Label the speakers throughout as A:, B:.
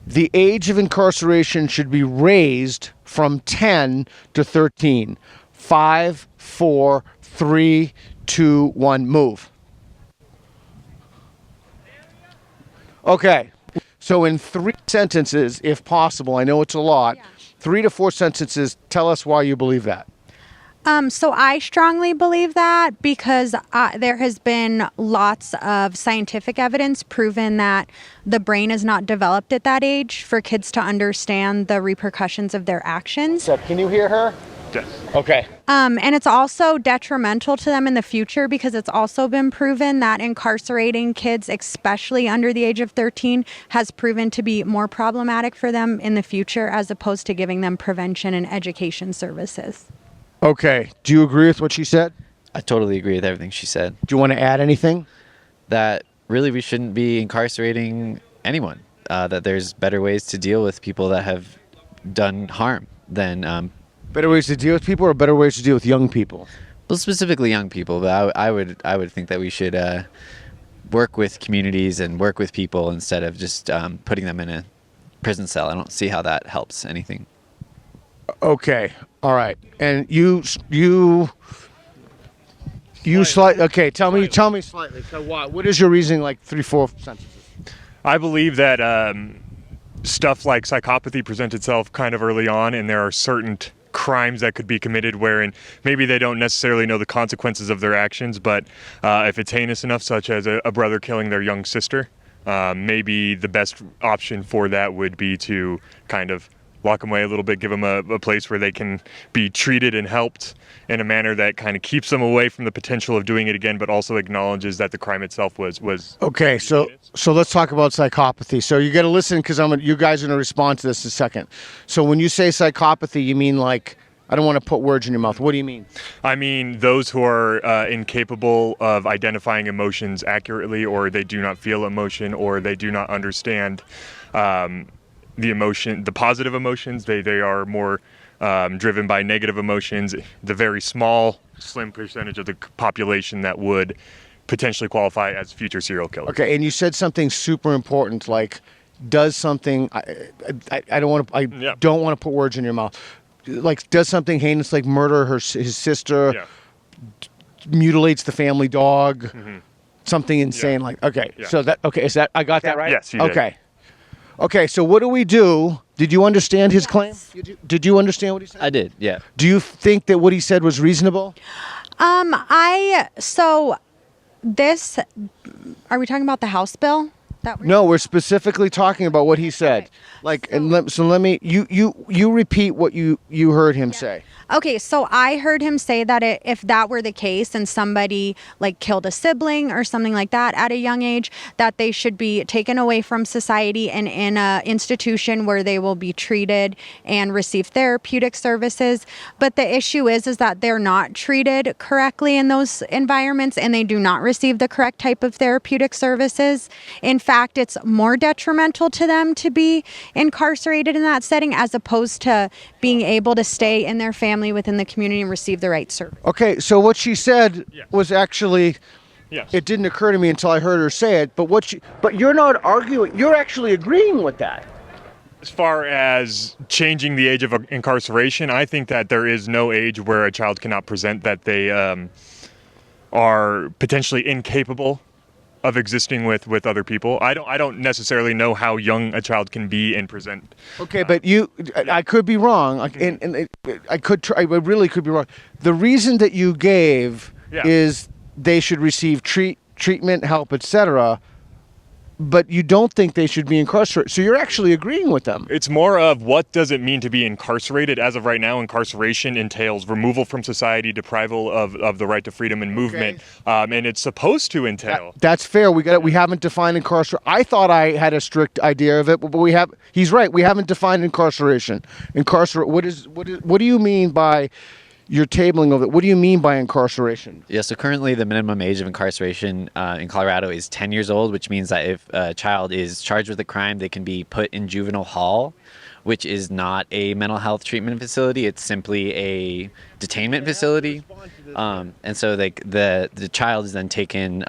A: the age of incarceration should be raised from 10 to 13. 5, 4, 3, 2, 1, move. Okay. So in 3 sentences, if possible, I know it's a lot, 3 to 4 sentences, tell us why you believe that.
B: So I strongly believe that because there has been lots of scientific evidence proven that the brain is not developed at that age for kids to understand the repercussions of their actions.
A: Can you hear her?
C: Yes.
A: Okay.
B: And it's also detrimental to them in the future because it's also been proven that incarcerating kids, especially under the age of 13, has proven to be more problematic for them in the future as opposed to giving them prevention and education services.
A: Okay. Do you agree with what she said?
D: I totally agree with everything she said.
A: Do you want to add anything?
D: That really we shouldn't be incarcerating anyone. That there's better ways to deal with people that have done harm than...
A: Better ways to deal with people or better ways to deal with young people?
D: well, specifically young people, but I would think that we should work with communities and work with people instead of just putting them in a prison cell. I don't see how that helps anything.
A: Okay. All right. And you okay, tell me slightly. So what is your reasoning, like 3-4 sentences?
C: I believe that stuff like psychopathy presents itself kind of early on, and there are certain crimes that could be committed wherein maybe they don't necessarily know the consequences of their actions, but if it's heinous enough, such as a brother killing their young sister, maybe the best option for that would be to kind of lock them away a little bit, give them a place where they can be treated and helped in a manner that kind of keeps them away from the potential of doing it again, but also acknowledges that the crime itself was
A: okay. So let's talk about psychopathy. So you got to listen, because you guys are going to respond to this in a second. So when you say psychopathy, you mean, like, I don't want to put words in your mouth. What do you mean? I
C: mean those who are incapable of identifying emotions accurately, or they do not feel emotion, or they do not understand the positive emotions. They are more driven by negative emotions. The very small, slim percentage of the population that would potentially qualify as future serial killers.
A: Okay, and you said something super important, like does something. I don't want to put words in your mouth. Like does something heinous, like murder his sister, mutilates the family dog, something insane, like So that is that I got that right?
C: Yes, you did.
A: Okay, so what do we do? Did you understand his claim? Did you understand what he said?
D: I did, yeah.
A: Do you think that what he said was reasonable?
B: Are we talking about the House bill?
A: No, we're specifically talking about what he said. Okay. You repeat what you heard him say.
B: Okay, so I heard him say that if that were the case and somebody like killed a sibling or something like that at a young age, that they should be taken away from society and in an institution where they will be treated and receive therapeutic services. But the issue is that they're not treated correctly in those environments, and they do not receive the correct type of therapeutic services. In fact, it's more detrimental to them to be incarcerated in that setting as opposed to being able to stay in their family within the community and receive the right service.
A: Okay, so what she said was actually, it didn't occur to me until I heard her say it, but you're not arguing, you're actually agreeing with that.
C: As far as changing the age of incarceration, I think that there is no age where a child cannot present that they are potentially incapable of existing with other people. I don't necessarily know how young a child can be and present.
A: Okay, but I could be wrong, and I really could be wrong. The reason that you gave is they should receive treatment, help, etc., but you don't think they should be incarcerated. So you're actually agreeing with them.
C: It's more of what does it mean to be incarcerated. As of right now, incarceration entails removal from society, deprival of the right to freedom and movement, and it's supposed to entail.
A: That's fair. We haven't defined incarceration. I thought I had a strict idea of it, but we have. He's right. We haven't defined incarceration. What do you mean by your tabling of it? What do you mean by incarceration?
D: Yeah, so currently the minimum age of incarceration in Colorado is 10 years old, which means that if a child is charged with a crime, they can be put in juvenile hall, which is not a mental health treatment facility. It's simply a detainment facility. And so the child is then taken,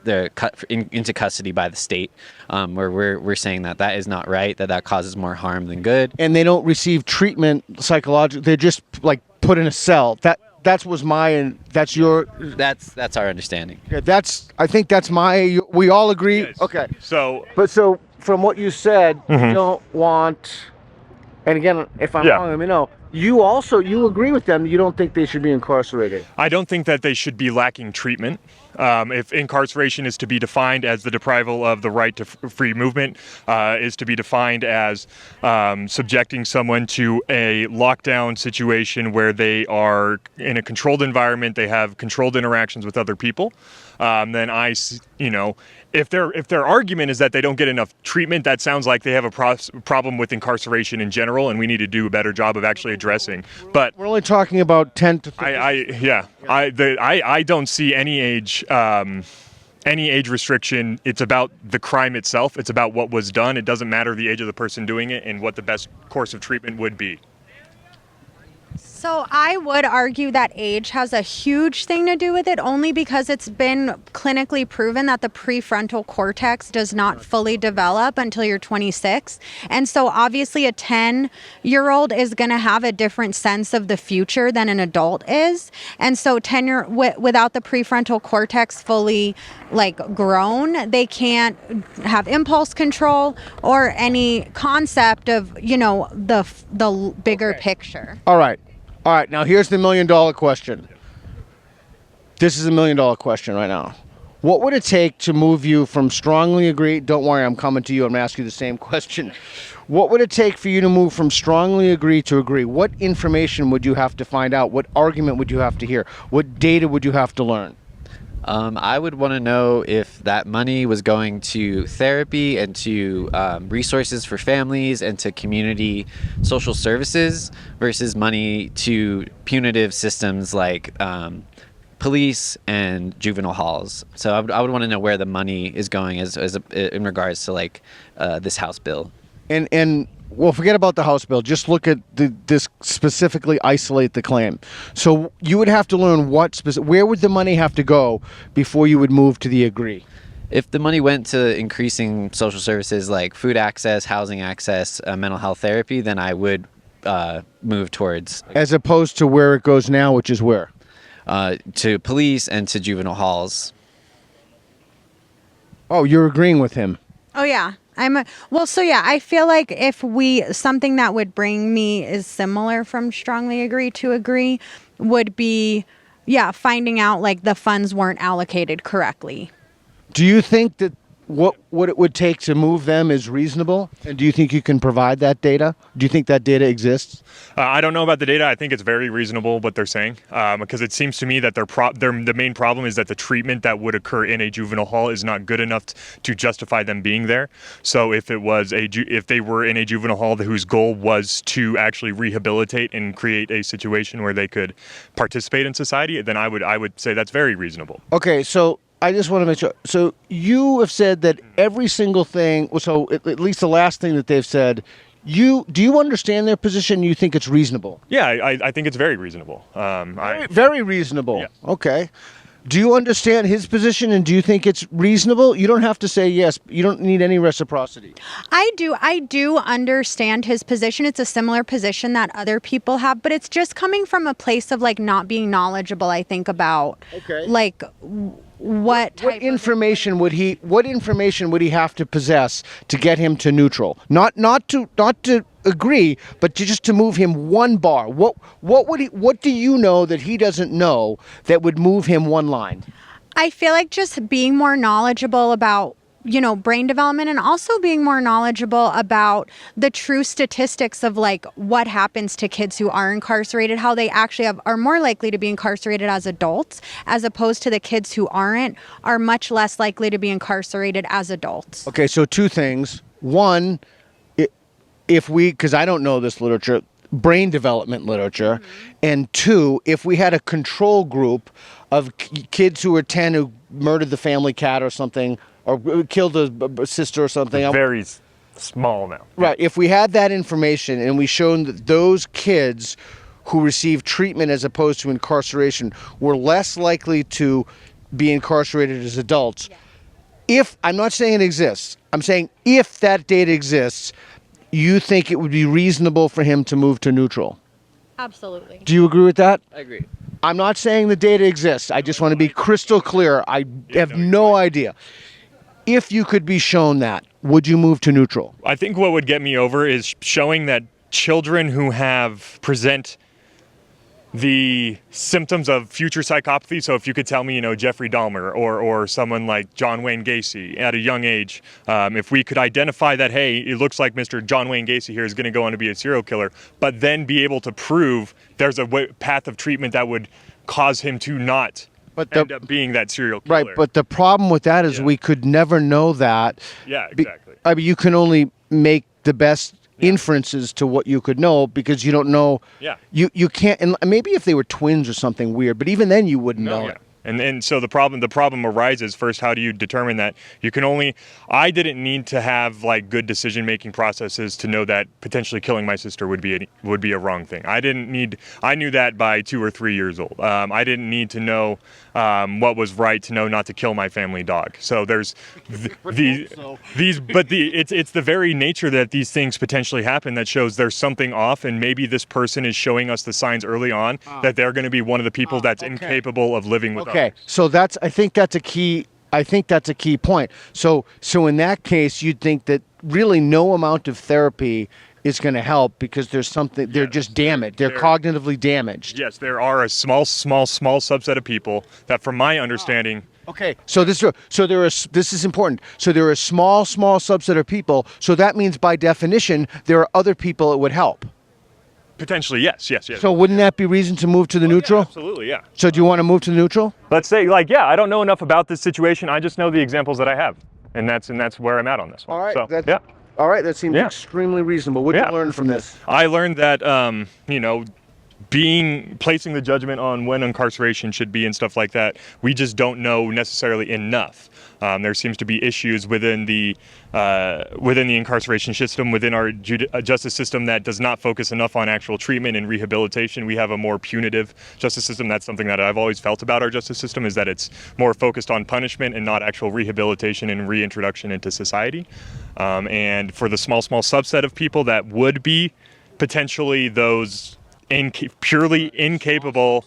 D: they're cut into custody by the state, where we're saying that is not right, that causes more harm than good.
A: And they don't receive treatment psychologically. They're just like put in a cell. That's
D: our understanding.
A: Yeah, I think that's we all agree.
C: Yes.
A: Okay.
C: So
A: From what you said, you don't want, and again, if I'm wrong, let me know. You agree with them. You don't think they should be incarcerated.
C: I don't think that they should be lacking treatment. If incarceration is to be defined as the deprival of the right to free movement, is to be defined as subjecting someone to a lockdown situation where they are in a controlled environment, they have controlled interactions with other people, then if their argument is that they don't get enough treatment, that sounds like they have a problem with incarceration in general, and we need to do a better job of actually addressing. But
A: we're only talking about 10 to 15.
C: I don't see any age restriction. It's about the crime itself. It's about what was done. It doesn't matter the age of the person doing it and what the best course of treatment would be.
B: So I would argue that age has a huge thing to do with it, only because it's been clinically proven that the prefrontal cortex does not fully develop until you're 26. And so obviously a 10-year-old is going to have a different sense of the future than an adult is. And so without the prefrontal cortex fully grown, they can't have impulse control or any concept of, the bigger picture.
A: All right. Now here's the $1 million question. This is a $1 million question right now. What would it take to move you from strongly agree? Don't worry, I'm coming to you. I'm going to ask you the same question. What would it take for you to move from strongly agree to agree? What information would you have to find out? What argument would you have to hear? What data would you have to learn?
D: I would want to know if that money was going to therapy and to resources for families and to community social services versus money to punitive systems like police and juvenile halls. So I would want to know where the money is going in regards to this House bill.
A: And well, forget about the House bill. Just look at this specifically, isolate the claim. So you would have to learn where would the money have to go before you would move to the agree?
D: If the money went to increasing social services like food access, housing access, mental health therapy, then I would move towards.
A: As opposed to where it goes now, which is where?
D: To police and to juvenile halls.
A: Oh, you're agreeing with him.
B: Oh, yeah. I feel like if something that would bring me is similar from strongly agree to agree would be, finding out the funds weren't allocated correctly.
A: Do you think that what it would take to move them is reasonable? And do you think you can provide that data? Do you think that data exists?
C: I don't know about the data. I think it's very reasonable what they're saying, because it seems to me that the main problem is that the treatment that would occur in a juvenile hall is not good enough to justify them being there. So if they were in a juvenile hall whose goal was to actually rehabilitate and create a situation where they could participate in society, then I would say that's very reasonable.
A: Okay, so I just want to make sure. So you have said that every single thing, so at least the last thing that they've said, do you understand their position? You think it's reasonable?
C: Yeah, I think it's very reasonable.
A: Very reasonable.
C: Yeah.
A: Okay. Do you understand his position, and do you think it's reasonable? You don't have to say yes. You don't need any reciprocity.
B: I do understand his position. It's a similar position that other people have, but it's just coming from a place of not being knowledgeable, I think, about what information would he have to possess to get him to neutral? Not to agree, but just to move him one bar. What do you know that he doesn't know that would move him one line? I feel like just being more knowledgeable about brain development, and also being more knowledgeable about the true statistics of what happens to kids who are incarcerated, how they actually are more likely to be incarcerated as adults, as opposed to the kids who aren't, are much less likely to be incarcerated as adults.
A: Okay, so two things. One, because I don't know this literature, brain development literature, and two, if we had a control group of kids who were 10 who murdered the family cat or something, or killed a sister or something.
C: Very small now.
A: Right. If we had that information and we showed that those kids who received treatment as opposed to incarceration were less likely to be incarcerated as adults, if, I'm not saying it exists, I'm saying if that data exists, you think it would be reasonable for him to move to neutral?
B: Absolutely.
A: Do you agree with that?
D: I agree.
A: I'm not saying the data exists. I just want to be crystal clear. I have no idea. If you could be shown that, would you move to neutral?
C: I think what would get me over is showing that children who present the symptoms of future psychopathy. So if you could tell me, Jeffrey Dahmer or someone like John Wayne Gacy at a young age, if we could identify that, hey, it looks like Mr. John Wayne Gacy here is going to go on to be a serial killer, but then be able to prove there's a path of treatment that would cause him to not end up being that serial killer.
A: Right, but the problem with that is we could never know that.
C: Yeah, exactly.
A: I mean, you can only make the best inferences to what you could know because you don't know.
C: Yeah.
A: You can't, and maybe if they were twins or something weird, but even then you wouldn't know it.
C: And so the problem arises first. How do you determine that? I didn't need to have like good decision-making processes to know that potentially killing my sister would be a wrong thing. I knew that by 2 or 3 years old. I didn't need to know what was right to know not to kill my family dog. So there's it's the very nature that these things potentially happen that shows there's something off, and maybe this person is showing us the signs early on that they're going to be one of the people that's incapable of living with others.
A: So I think that's a key point. So in that case, you'd think that really no amount of therapy is going to help because there's something, they're just damaged. They're cognitively damaged.
C: Yes, there are a small subset of people that, from my understanding.
A: Okay, so this is important. So there are a small subset of people. So that means by definition, there are other people it would help.
C: Potentially, yes.
A: So wouldn't that be reason to move to the neutral?
C: Yeah, absolutely, yeah.
A: So do you want to move to the neutral?
C: Let's say, I don't know enough about this situation. I just know the examples that I have, and that's where I'm at on this one.
A: All right.
C: So,
A: All right. That seems extremely reasonable. What did you learn from this?
C: I learned that, placing the judgment on when incarceration should be and stuff like that, we just don't know necessarily enough. There seems to be issues within the incarceration system, within our justice system, that does not focus enough on actual treatment and rehabilitation. We have a more punitive justice system. That's something that I've always felt about our justice system, is that it's more focused on punishment and not actual rehabilitation and reintroduction into society. And for the small subset of people that would be potentially those purely incapable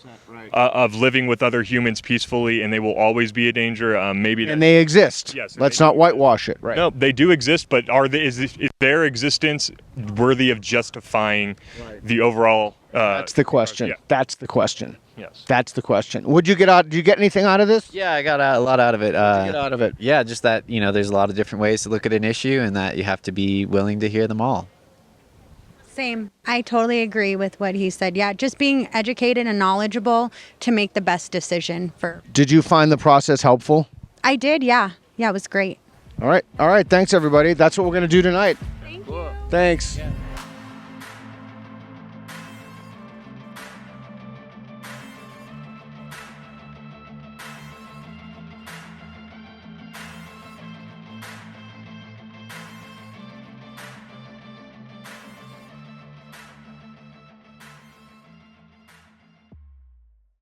C: of living with other humans peacefully, and they will always be a danger. And
A: they exist.
C: Yes.
A: Let's not whitewash it. Right.
C: No, they do exist, but is their existence worthy of justifying the overall?
A: That's the question.
C: Yeah.
A: That's the question.
C: Yes.
A: That's the question. Did you get anything out of this?
D: Yeah, I got a lot out of it.
A: What did you get out of it?
D: Yeah, just that there's a lot of different ways to look at an issue, and that you have to be willing to hear them all.
B: Same. I totally agree with what he said. Yeah, just being educated and knowledgeable to make the best decision for.
A: Did you find the process helpful?
B: I did, yeah. Yeah, it was great.
A: All right. Thanks, everybody. That's what we're going to do tonight.
B: Thank you.
A: Thanks.
D: Yeah.